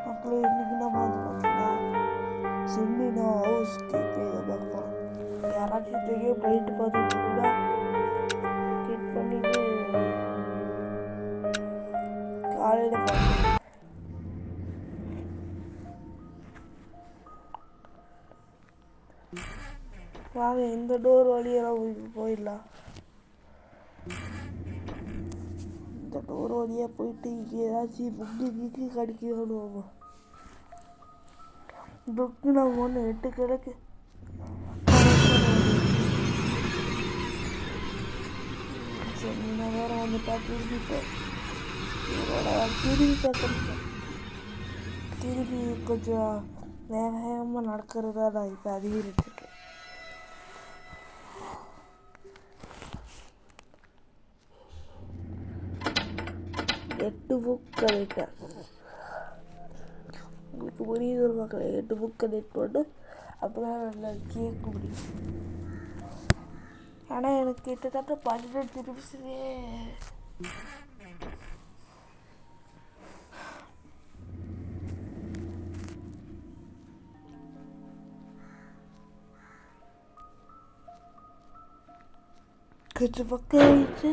மக்களே இன்னைக்கு நம்ம வந்து பார்த்தீங்கன்னா செம்மினா ஹவுஸ்க்கு போய் இதை பார்க்க போகிறோம். யாராச்சும் தெரியும் போயிட்டு பார்த்துட்டு கூட கிளிக் பண்ணிட்டு காலையில் பார்க்கலாம். வாங்க இந்த டோர் வழியெல்லாம் போயிடலாம். இந்த டோர் வழியாக போயிட்டு இங்கே ஏதாச்சும் புக்கு கிடைக்கணும். புக்கு நம்ம ஒன்று 8 கிடக்கு. சரி நான் வேறு வந்துட்டா திரும்பிட்டேன். திரும்பி பார்க்குறேன். திரும்பி கொஞ்சம் வேகமாக நடக்கிறதா நான் இப்போ அதிகரிச்சிருக்கேன். எட்டு புக் கலெக்டர் உங்களுக்கு புரியுது மக்களே. 8 புக் கலெக்ட் போட்டு அப்போ தான் நல்லா கேட்க முடியும். ஆனால் எனக்கு கிட்டத்தட்ட 12 நிமிஷமே கொஞ்சம் பக்கம் ஆயிடுச்சு.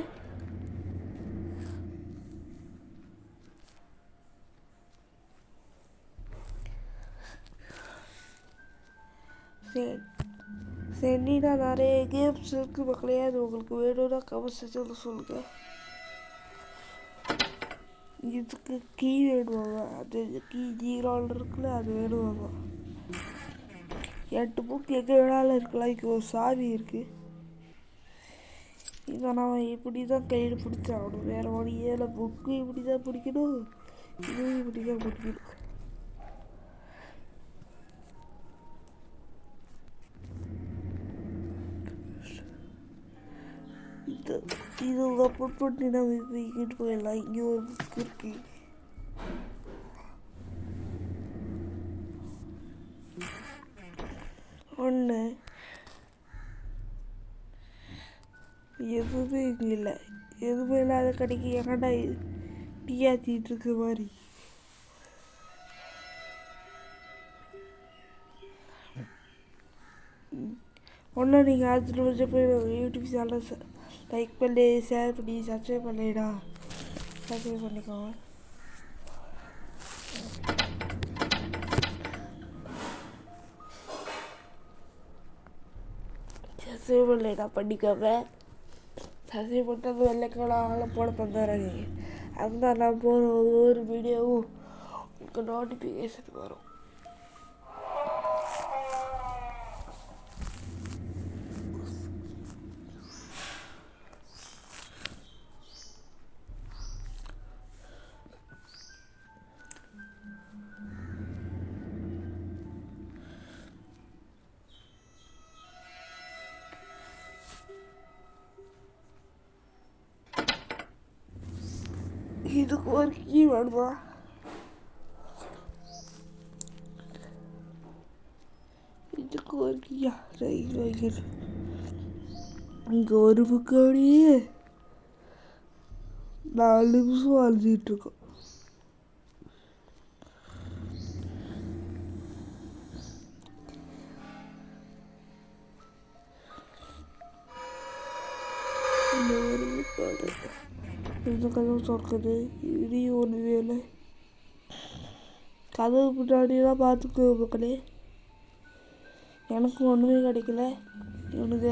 சரிண்ணா நிறைய கேம்ஸ் இருக்குது மக்களே. அது உங்களுக்கு வேணும்னா கமெண்ட் செக்ஷனில் சொல்லுங்கள். இதுக்கு கீ வேணுவாங்க. அது கீ 0 இருக்குல்ல அது வேணுவாங்க. 8 புக் எங்கே வேணாலும் இருக்கலாம். இங்கே ஒரு சாவி இருக்குது. இதை நான் இப்படி தான் கையில் பிடிச்சாகணும். வேறு வழியே இல்லை. புக்கு இப்படி தான் பிடிக்கணும். இதுவும் இப்படி தான் பிடிக்கணும். இது அப்லோட் பண்ணி நம்ம இப்போ இங்கிட்டு போயிடலாம். இங்கே ஒரு புக் இருக்கு. ஒன்று எதுவுமே இங்கே இல்லை. எதுவுமே இல்லாத கடைக்கு எங்கடா டீயாத்திட்டு இருக்க மாதிரி. ஒன்றும் நீங்கள் ஆச்சுட்டு வச்சு போய் யூடியூப் சேனல் லைக் பண்ணி ஷேர் பண்ணி சப்ஸ்கிரைப் பண்ணிடா. சப்ஸ்கிரைப் பண்ணிக்கோங்க. சப்ஸ்கிரைப் பண்ணலைடா பண்ணிக்கோங்க. சப்ஸ்கிரைப் பண்ணிட்டு அந்த வெள்ளைக்காலாம் போட தந்துடுறாங்க. அதுதான் நான் போகிற ஒவ்வொரு வீடியோவும் உங்களுக்கு நோட்டிஃபிகேஷன் வரும். இதுக்கு ஒரு கீ வேணுமா? இதுக்கு ஒரு கீயா? இங்கே ஒரு புக்காடியே 4 நிமிஷம் வாழ்ந்துட்டுருக்கோம். இந்த ஒரு புக்காடு இந்த கதவு திறக்குது. இதையும் ஒன்று வேலை. கதவு முன்னாடியெல்லாம் பார்த்துக்கோ மக்களே. எனக்கு ஒன்றுமே கிடைக்கல. இவனுக்கு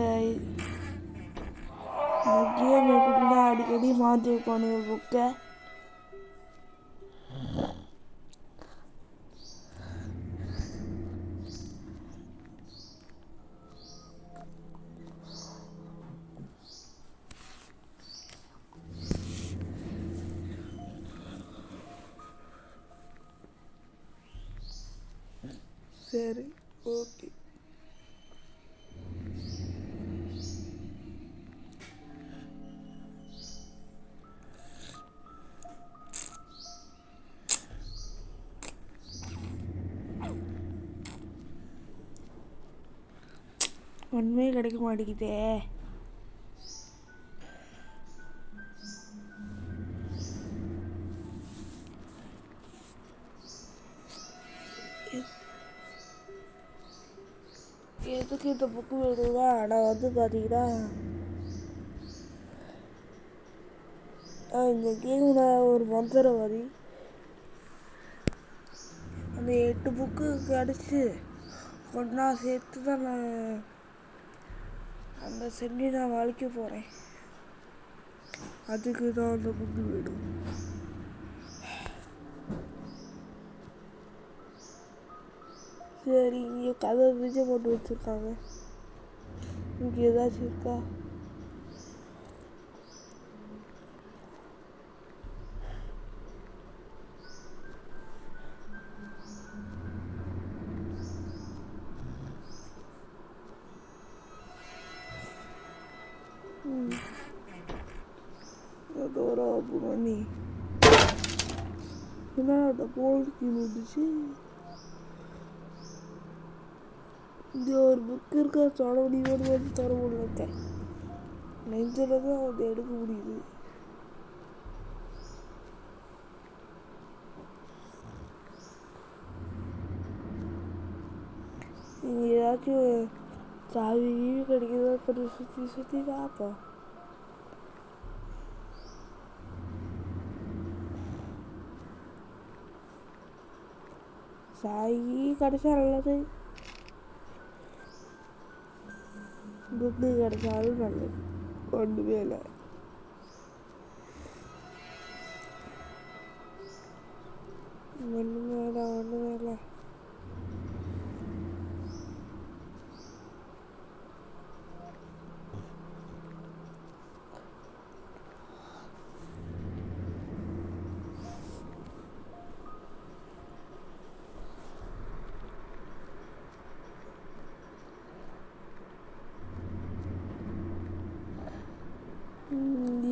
கேம் எப்படின்னா அடிக்கடி மாற்றி வைப்பானுங்க புக்கை. சரி ஓகே. ஒன்றுமே கிடைக்க மாட்டேங்குதே. அதுக்கு இந்த புக்கு வேணும்னா நான் வந்து பார்த்தீங்கன்னா இந்த கேமில் ஒரு மந்திரவாதி அந்த 8 புக்கு கிடச்சி ஒன்றா சேர்த்து தான் நான் அந்த சென்னி நான் வளைக்க போகிறேன். அதுக்கு தான் அந்த புக்கு வேணும். சரி, இங்கே கதை விஜய் போட்டு வச்சுருக்காங்க. இங்கே ஏதாச்சும் இருக்கா? அதோட பண்ணி என்ன அந்த போலுக்கு வந்துச்சு. இங்கே ஒரு புக் இருக்கா, தொட முடியும்னு வந்து தொட முடியல. நெஞ்சில் தான் அதை எடுக்க முடியுது. நீங்கள் ஏதாச்சும் சாவி கிடைக்குதா கொஞ்சம் சுற்றி சுற்றி பார்ப்போம். சாவி கிடைச்சா நல்லது, புக்கு கிடைச்சாலும் நல்லது. ஒன்றுமே இல்லை. ஒன்றுமே இல்லை.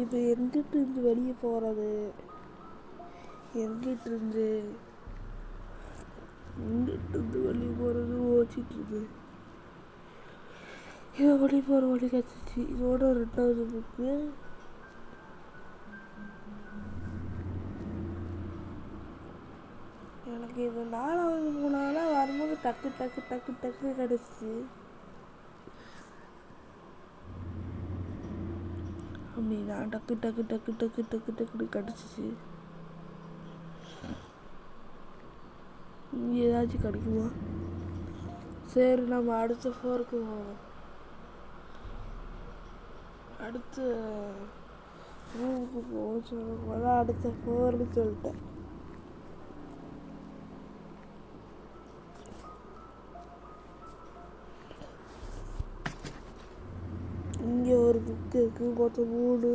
இப்போ எங்கிட்ட இருந்து வெளியே போகிறது, எங்கிட்ட இருந்து வெளியே போகிறது ஓச்சிட்ருக்கு. இதை வெளியே போகிற வழி கிடச்சிச்சு. இதோட 2வது புக்கு. எனக்கு இது 4வது 3வது வரும்போது டக்கு டக்கு டக்கு டக்கு கிடச்சிச்சு. அப்படின்னா டக்கு டக்கு டக்கு டக்கு டக்கு டக்குன்னு கிடச்சிச்சு. இங்கே ஏதாச்சும் கிடைக்குமா? சரி, நம்ம அடுத்த ஃப்ளோருக்கு போவோம். அடுத்த ரூமுக்கு போவோம். சொல்லும்போது அடுத்த ஃப்ளோர்னு சொல்லிட்டேன். இங்கே ஒரு புக்கு இருக்குது, மொத்தம் 3.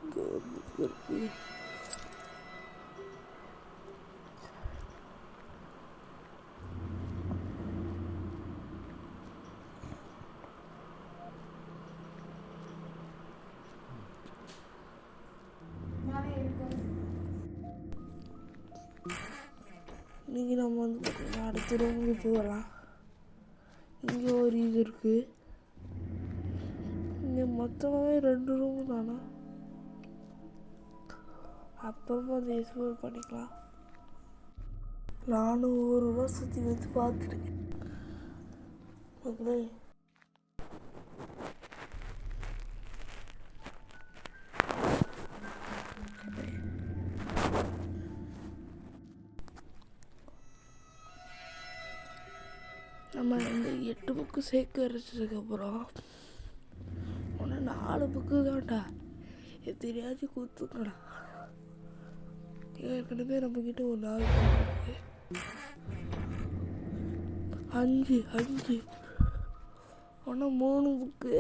இங்கே ஒரு புக்கு இருக்குது. இன்றைக்கி நம்ம வந்து பார்த்திங்கன்னா அடுத்த ரூமுக்கு போகலாம். இங்கே ஒரு இது இருக்குது. இங்கே மொத்தமாகவே 2 ரூமு தானே. அப்புறமா அதை எக்ஸ்ப்ளோர் பண்ணிக்கலாம். நானும் ஒரு சுற்றி வச்சு பார்த்துருக்கேன். ஓகே, நம்ம இந்த 8 புக்கு சேர்க்க வரைச்சதுக்கப்புறம் ஒன்று 4 புக்கு தான்டா எத்தனையாச்சும் கொடுத்துக்கடா. ஏற்கனவே நம்மக்கிட்ட ஒரு 4 புக்கு இருக்கு. 5 ஒன்று 3 புக்கு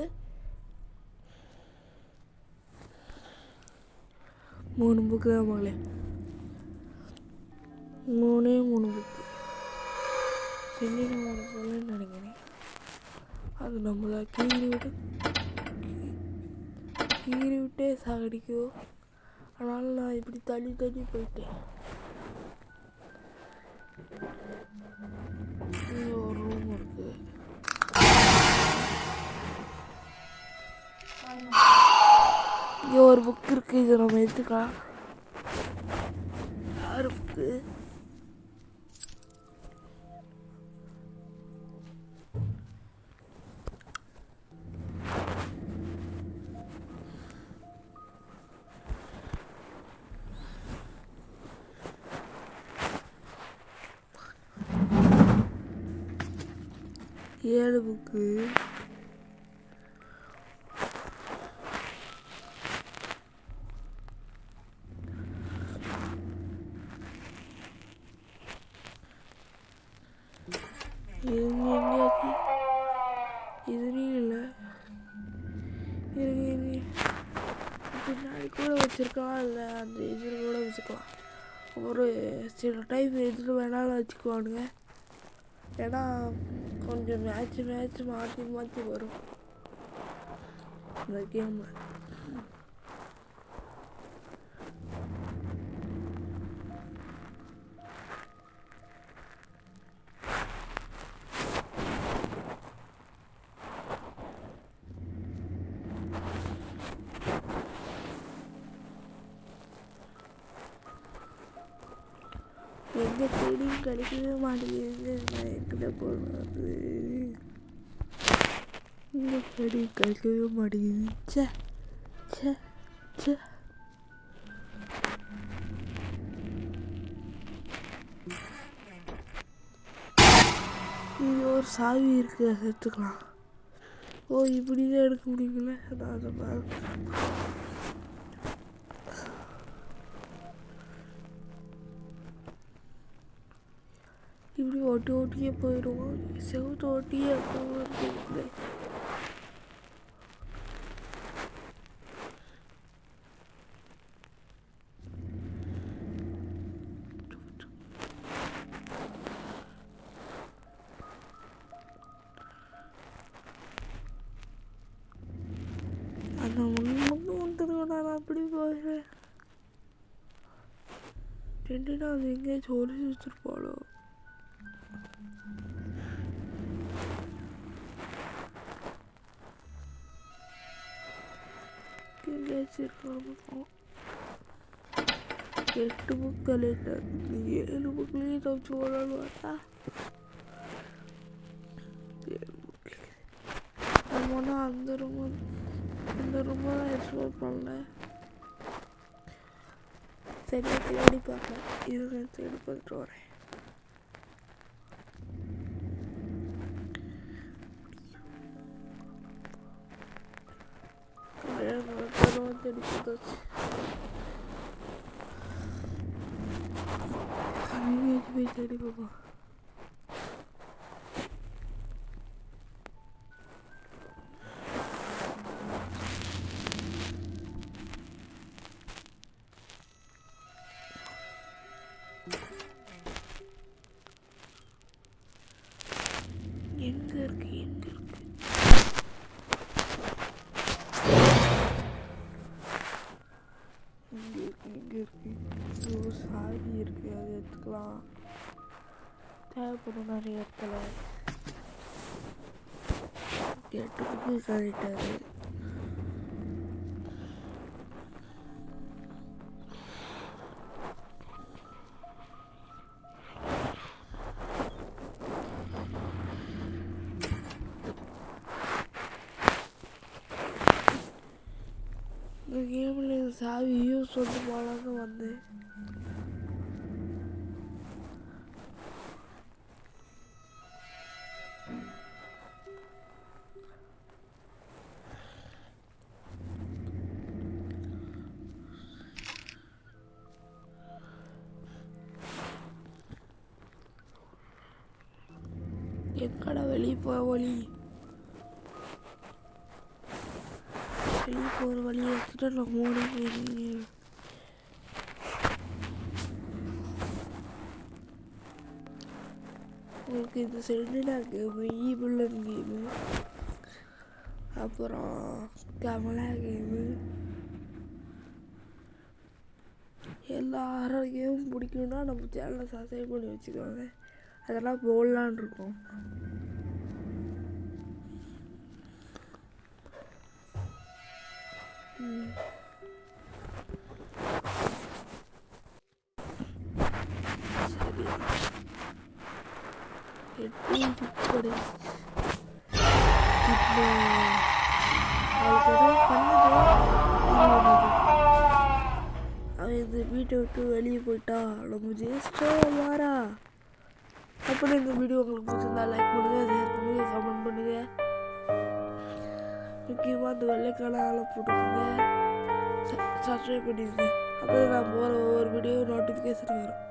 3 புக்கு தான் மகளே. 3 புக்கு சென்னி நான் சொல்லணும்னு நினைக்கிறேன். அது நம்மளை கீறி விட்டே சாகடிக்கும். அதனால நான் இப்படி தள்ளி தள்ளி போயிட்டேன். இங்கே ஒரு ரூம் இருக்கு. இங்கே இங்கே ஒரு புக் இருக்குது, இதை நம்ம எடுத்துக்கலாம். யார் புக்கு? ஏழு புக்கு. இதுலேயும் இல்லை. பின்னாடி கூட வச்சுருக்கலாம், இல்லை அந்த இதில் கூட வச்சுக்கலாம். ஒரு சில டைம் எதில் வேணாலும் வச்சுக்குவானுங்க. ஏன்னா கொஞ்சம் மேட்ச் மாற்றி மாற்றி வரும் இந்த கேமில். எங்கே தேடியும் கிடைக்கவே மாட்டேங்குது. நான் எங்கிட்ட போகிறது, இங்கே தேடியும் கிடைக்கவே மாட்டேங்குது. சே சே சே. இங்கே ஒரு சாவி இருக்குது, அதை எடுத்துக்கலாம். ஓ, இப்படி தான் எடுக்க முடியுங்களே. நான் அதை இப்படி ஓட்டியே போயிடுவோம். செவத்து ஓட்டியே போகிறது. அந்த முன்னும் வந்துடுவோம். நான் அப்படி போகிறேன். ரெண்டுனா அது எங்கேயாச்சும் ஒழிச்சு வச்சுருப்பாளோ. எங்கேயாச்சும் இருக்கணும். 8 புக் லேட்டர், 7 புக்லேயும் தப்பிச்சு ஓடணும். பார்த்தா நம்ம அந்த ரொம்ப தான் எக்ஸ்ப்ளோர் பண்ணல. சரி, தேடி பார்க்கலாம். இருங்க, தேடி பார்த்துட்டு வரேன். தேடி பார்த்தாச்சு. போய் தேடி பார்ப்போம். எங்க இருக்கு ஒரு சாவி இருக்கு, அதை எடுத்துக்கலாம். தேவைப்படும் நிறைய இடத்துல. 8 புக்கு கழிட்டாரு. இந்த கேமில் சாவியும் சொல்லி போலான்னு வந்தேன். எங்கடா வெளியே போகிற வழி எடுத்துட்டு நான் ஓடி போயிருக்கேன். உங்களுக்கு இது செல்லுனா கேமு, ஈபுல்லன் கேமு, அப்புறம் கமலா கேமு, எல்லா ஹாரர் கேமும் பிடிக்கும்னா நம்ம சேனலை சப்ஸ்கிரைப் பண்ணி வச்சுக்கோங்க. அதெல்லாம் போடலான் இருக்கோம். எட்டி இப்படி இப்போ அவளுக்கு ஏதோ பண்ணுது. அவன் இந்த வீட்டை விட்டு வெளியே போயிட்டா. நம்ம ஜெயிச்சிட்டா வாரா. அப்புறம் இந்த வீடியோ உங்களுக்கு பிடிச்சிருந்தா லைக் பண்ணுங்க, ஷேர் பண்ணுங்க, கமெண்ட் பண்ணுங்க. முக்கியமாக அந்த வெள்ளைக்கான ஆளை போட்டுக்கோங்க, சப்ஸ்கிரைப் பண்ணிடுங்க. அப்போ நான் போகிற ஒவ்வொரு வீடியோ நோட்டிஃபிகேஷன் வரும்.